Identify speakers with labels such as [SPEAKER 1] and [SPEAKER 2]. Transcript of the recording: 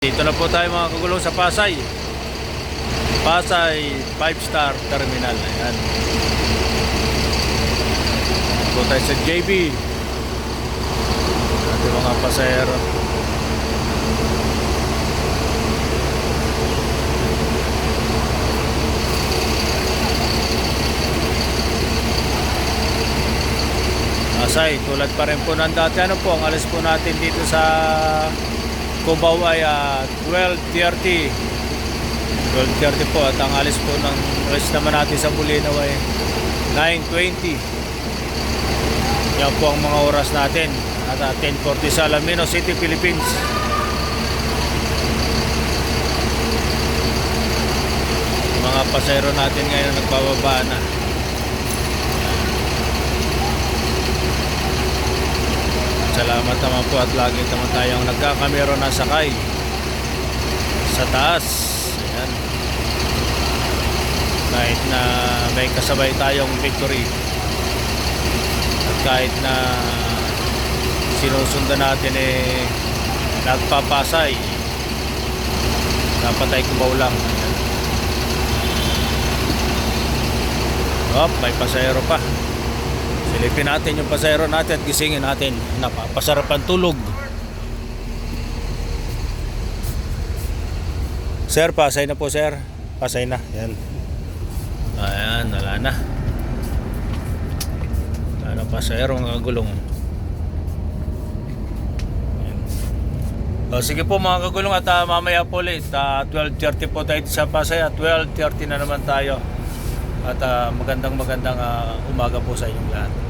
[SPEAKER 1] Dito na po tayo mga kagulong sa Pasay. Pasay 5-star terminal. Ayan. Dito po tayo sa JB. Ating mga pasahero. Pasay, tulad pa rin po ng dati. Ano po, ang alis po natin dito sa Cubao ay 12:30 po, at ang alis po ng alis naman natin sa Bulinaw ay 9:20. Yan po ang mga oras natin at 10:40 sa Alamino City, Philippines. Mga pasahero natin ngayon nagbababa na. Salamat naman po at lagi naman tayong nagkakamero na sakay sa taas. Ayan. Kahit na may kasabay tayong victory at kahit na sinusundan natin nagpapasay, dapat ay kubaw lang. May pasahero pa. Silipin natin yung pasahero natin at gisingin natin. Napapasarap ang tulog. Sir, pasay na po sir. Pasay na. Yan. Ayan, wala na. Ano pasahero ang kagulong. Sige po mga kagulong at mamaya po ulit 12:30 po tayo sa Pasay at 12:30 na naman tayo. At magandang umaga po sa inyong lahat.